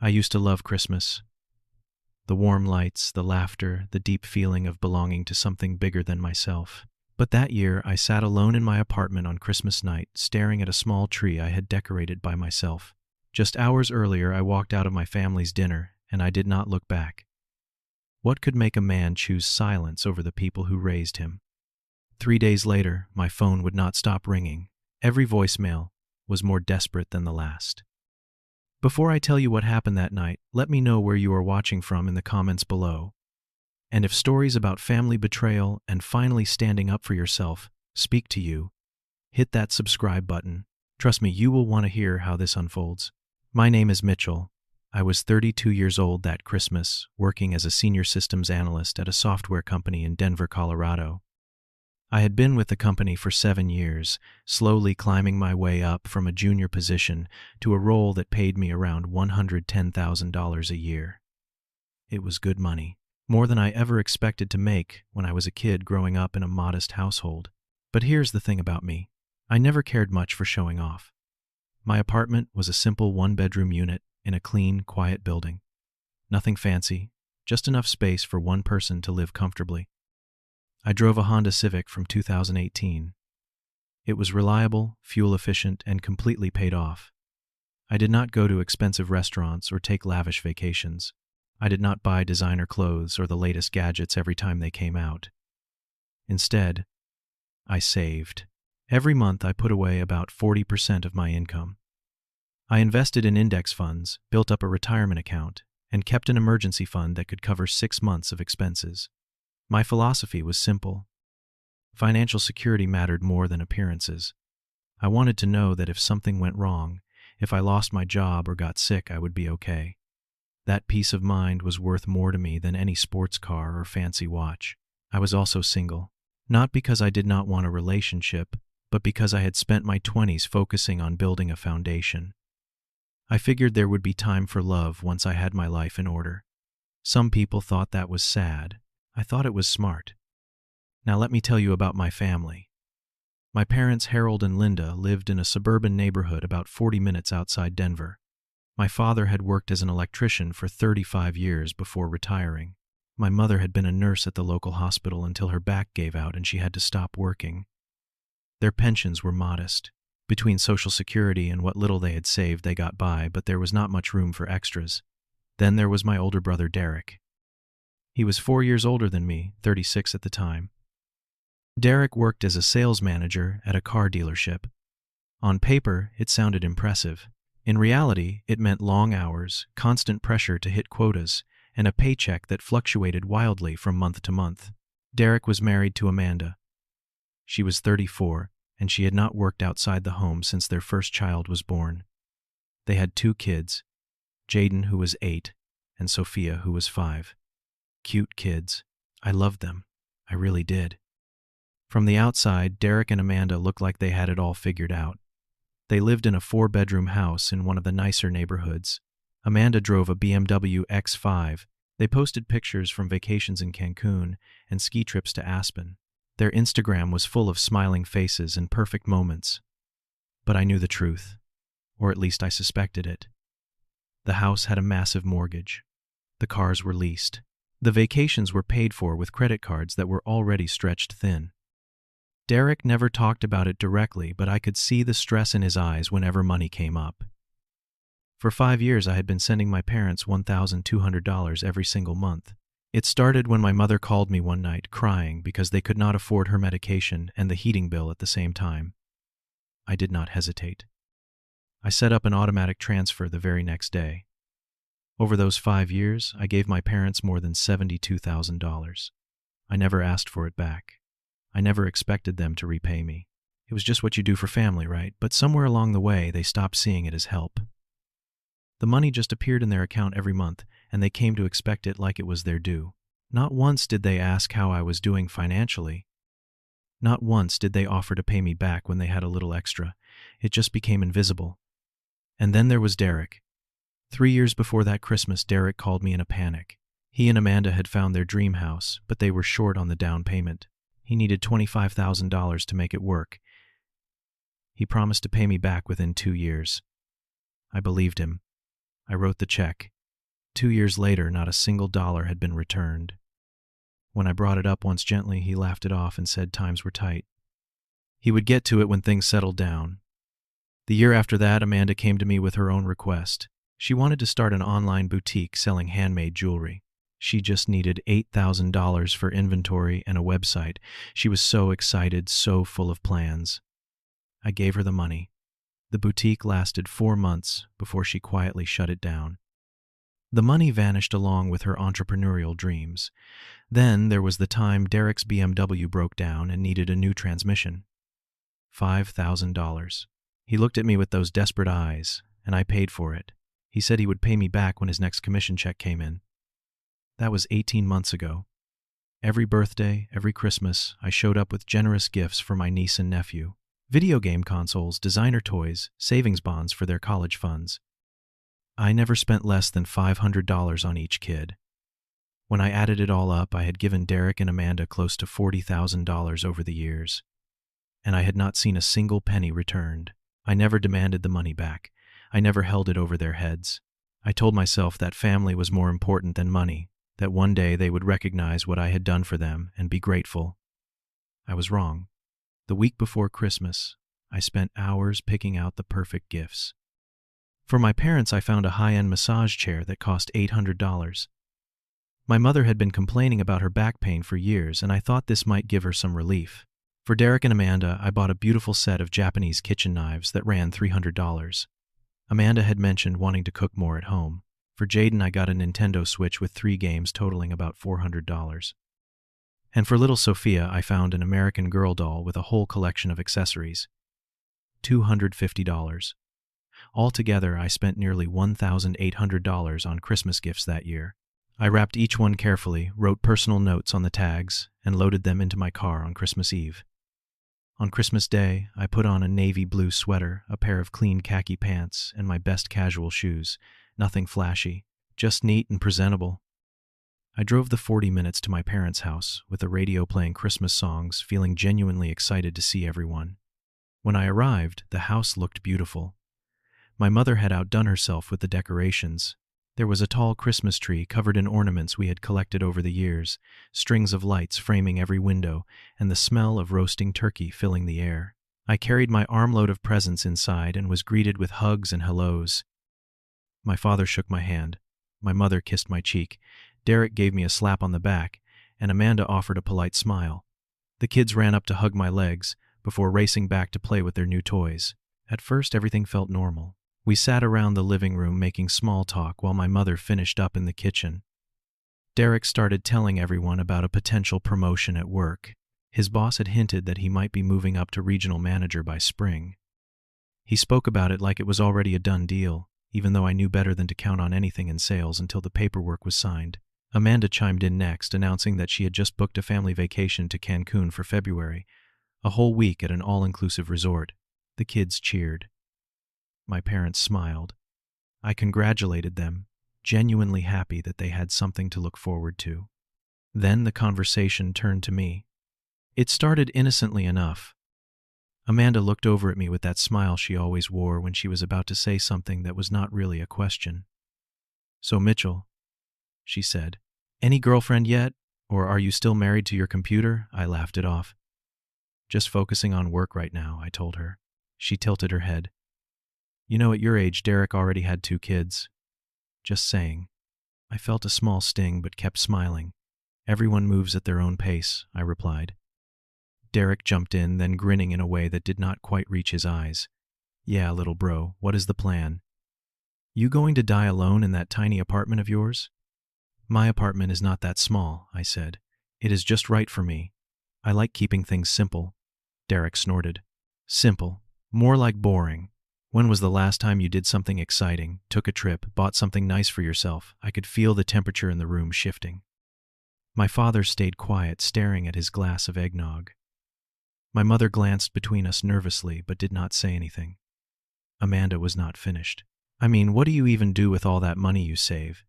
I used to love Christmas. The warm lights, the laughter, the deep feeling of belonging to something bigger than myself. But that year, I sat alone in my apartment on Christmas night, staring at a small tree I had decorated by myself. Just hours earlier, I walked out of my family's dinner, and I did not look back. What could make a man choose silence over the people who raised him? 3 days later, my phone would not stop ringing. Every voicemail was more desperate than the last. Before I tell you what happened that night, let me know where you are watching from in the comments below. And if stories about family betrayal and finally standing up for yourself speak to you, hit that subscribe button. Trust me, you will want to hear how this unfolds. My name is Mitchell. I was 32 years old that Christmas, working as a senior systems analyst at a software company in Denver, Colorado. I had been with the company for 7 years, slowly climbing my way up from a junior position to a role that paid me around $110,000 a year. It was good money, more than I ever expected to make when I was a kid growing up in a modest household. But here's the thing about me. I never cared much for showing off. My apartment was a simple one-bedroom unit in a clean, quiet building. Nothing fancy, just enough space for one person to live comfortably. I drove a Honda Civic from 2018. It was reliable, fuel-efficient, and completely paid off. I did not go to expensive restaurants or take lavish vacations. I did not buy designer clothes or the latest gadgets every time they came out. Instead, I saved. Every month I put away about 40% of my income. I invested in index funds, built up a retirement account, and kept an emergency fund that could cover 6 months of expenses. My philosophy was simple. Financial security mattered more than appearances. I wanted to know that if something went wrong, if I lost my job or got sick, I would be okay. That peace of mind was worth more to me than any sports car or fancy watch. I was also single, not because I did not want a relationship, but because I had spent my 20s focusing on building a foundation. I figured there would be time for love once I had my life in order. Some people thought that was sad. I thought it was smart. Now let me tell you about my family. My parents, Harold and Linda, lived in a suburban neighborhood about 40 minutes outside Denver. My father had worked as an electrician for 35 years before retiring. My mother had been a nurse at the local hospital until her back gave out and she had to stop working. Their pensions were modest. Between Social Security and what little they had saved, they got by, but there was not much room for extras. Then there was my older brother, Derek. He was 4 years older than me, 36 at the time. Derek worked as a sales manager at a car dealership. On paper, it sounded impressive. In reality, it meant long hours, constant pressure to hit quotas, and a paycheck that fluctuated wildly from month to month. Derek was married to Amanda. She was 34, and she had not worked outside the home since their first child was born. They had 2 kids, Jaden, who was 8, and Sophia, who was 5. Cute kids. I loved them. I really did. From the outside, Derek and Amanda looked like they had it all figured out. They lived in a 4-bedroom house in one of the nicer neighborhoods. Amanda drove a BMW X5. They posted pictures from vacations in Cancun and ski trips to Aspen. Their Instagram was full of smiling faces and perfect moments. But I knew the truth, or at least I suspected it. The house had a massive mortgage. The cars were leased. The vacations were paid for with credit cards that were already stretched thin. Derek never talked about it directly, but I could see the stress in his eyes whenever money came up. For 5 years, I had been sending my parents $1,200 every single month. It started when my mother called me one night crying because they could not afford her medication and the heating bill at the same time. I did not hesitate. I set up an automatic transfer the very next day. Over those 5 years, I gave my parents more than $72,000. I never asked for it back. I never expected them to repay me. It was just what you do for family, right? But somewhere along the way, they stopped seeing it as help. The money just appeared in their account every month, and they came to expect it like it was their due. Not once did they ask how I was doing financially. Not once did they offer to pay me back when they had a little extra. It just became invisible. And then there was Derek. 3 years before that Christmas, Derek called me in a panic. He and Amanda had found their dream house, but they were short on the down payment. He needed $25,000 to make it work. He promised to pay me back within 2 years. I believed him. I wrote the check. 2 years later, not a single dollar had been returned. When I brought it up once gently, he laughed it off and said times were tight. He would get to it when things settled down. The year after that, Amanda came to me with her own request. She wanted to start an online boutique selling handmade jewelry. She just needed $8,000 for inventory and a website. She was so excited, so full of plans. I gave her the money. The boutique lasted 4 months before she quietly shut it down. The money vanished along with her entrepreneurial dreams. Then there was the time Derek's BMW broke down and needed a new transmission. $5,000. He looked at me with those desperate eyes, and I paid for it. He said he would pay me back when his next commission check came in. That was 18 months ago. Every birthday, every Christmas, I showed up with generous gifts for my niece and nephew. Video game consoles, designer toys, savings bonds for their college funds. I never spent less than $500 on each kid. When I added it all up, I had given Derek and Amanda close to $40,000 over the years. And I had not seen a single penny returned. I never demanded the money back. I never held it over their heads. I told myself that family was more important than money, that one day they would recognize what I had done for them and be grateful. I was wrong. The week before Christmas, I spent hours picking out the perfect gifts. For my parents, I found a high-end massage chair that cost $800. My mother had been complaining about her back pain for years, and I thought this might give her some relief. For Derek and Amanda, I bought a beautiful set of Japanese kitchen knives that ran $300. Amanda had mentioned wanting to cook more at home. For Jaden, I got a Nintendo Switch with 3 games totaling about $400. And for little Sophia, I found an American Girl doll with a whole collection of accessories. $250. Altogether, I spent nearly $1,800 on Christmas gifts that year. I wrapped each one carefully, wrote personal notes on the tags, and loaded them into my car on Christmas Eve. On Christmas Day, I put on a navy blue sweater, a pair of clean khaki pants, and my best casual shoes. Nothing flashy, just neat and presentable. I drove the 40 minutes to my parents' house, with the radio playing Christmas songs, feeling genuinely excited to see everyone. When I arrived, the house looked beautiful. My mother had outdone herself with the decorations. There was a tall Christmas tree covered in ornaments we had collected over the years, strings of lights framing every window, and the smell of roasting turkey filling the air. I carried my armload of presents inside and was greeted with hugs and hellos. My father shook my hand. My mother kissed my cheek. Derek gave me a slap on the back, and Amanda offered a polite smile. The kids ran up to hug my legs, before racing back to play with their new toys. At first, everything felt normal. We sat around the living room making small talk while my mother finished up in the kitchen. Derek started telling everyone about a potential promotion at work. His boss had hinted that he might be moving up to regional manager by spring. He spoke about it like it was already a done deal, even though I knew better than to count on anything in sales until the paperwork was signed. Amanda chimed in next, announcing that she had just booked a family vacation to Cancun for February, a whole week at an all-inclusive resort. The kids cheered. My parents smiled. I congratulated them, genuinely happy that they had something to look forward to. Then the conversation turned to me. It started innocently enough. Amanda looked over at me with that smile she always wore when she was about to say something that was not really a question. "So, Mitchell," she said, "any girlfriend yet? Or are you still married to your computer?" I laughed it off. "Just focusing on work right now," I told her. She tilted her head. "You know, at your age, Derek already had 2 kids. Just saying." I felt a small sting but kept smiling. "Everyone moves at their own pace," I replied. Derek jumped in, then grinning in a way that did not quite reach his eyes. "Yeah, little bro, what is the plan? You going to die alone in that tiny apartment of yours?" "My apartment is not that small," I said. "It is just right for me. I like keeping things simple." Derek snorted. "Simple. More like boring. When was the last time you did something exciting, took a trip, bought something nice for yourself?" I could feel the temperature in the room shifting. My father stayed quiet, staring at his glass of eggnog. My mother glanced between us nervously but did not say anything. Amanda was not finished. "I mean, what do you even do with all that money you save?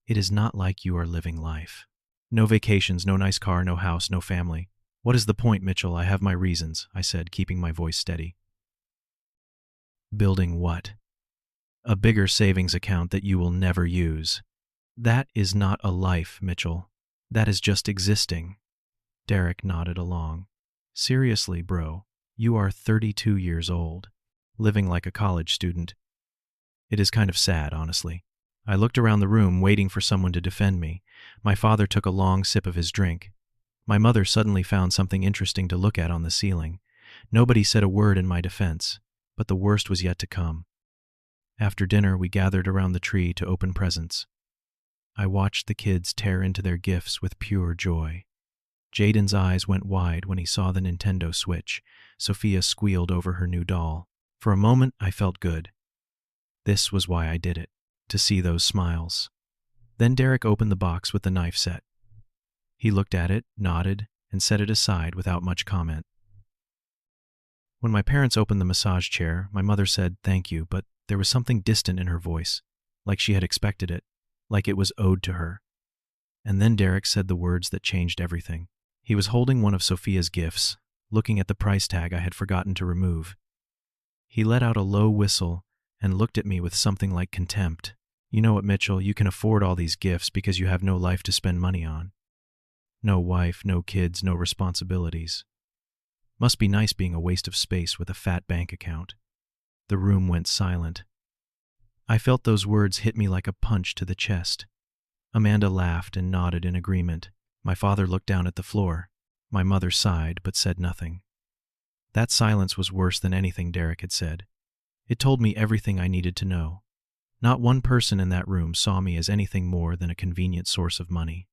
It is not like you are living life. No vacations, no nice car, no house, no family. What is the point, Mitchell? I have my reasons," I said, keeping my voice steady. "Building what?" A bigger savings account that you will never use. That is not a life, Mitchell. That is just existing. Derek nodded along. Seriously, bro, you are 32 years old, living like a college student. It is kind of sad, honestly. I looked around the room, waiting for someone to defend me. My father took a long sip of his drink. My mother suddenly found something interesting to look at on the ceiling. Nobody said a word in my defense, but the worst was yet to come. After dinner, we gathered around the tree to open presents. I watched the kids tear into their gifts with pure joy. Jaden's eyes went wide when he saw the Nintendo Switch. Sophia squealed over her new doll. For a moment, I felt good. This was why I did it, to see those smiles. Then Derek opened the box with the knife set. He looked at it, nodded, and set it aside without much comment. When my parents opened the massage chair, my mother said thank you, but there was something distant in her voice, like she had expected it, like it was owed to her. And then Derek said the words that changed everything. He was holding one of Sophia's gifts, looking at the price tag I had forgotten to remove. He let out a low whistle and looked at me with something like contempt. You know what, Mitchell, you can afford all these gifts because you have no life to spend money on. No wife, no kids, no responsibilities. Must be nice being a waste of space with a fat bank account. The room went silent. I felt those words hit me like a punch to the chest. Amanda laughed and nodded in agreement. My father looked down at the floor. My mother sighed but said nothing. That silence was worse than anything Derek had said. It told me everything I needed to know. Not one person in that room saw me as anything more than a convenient source of money.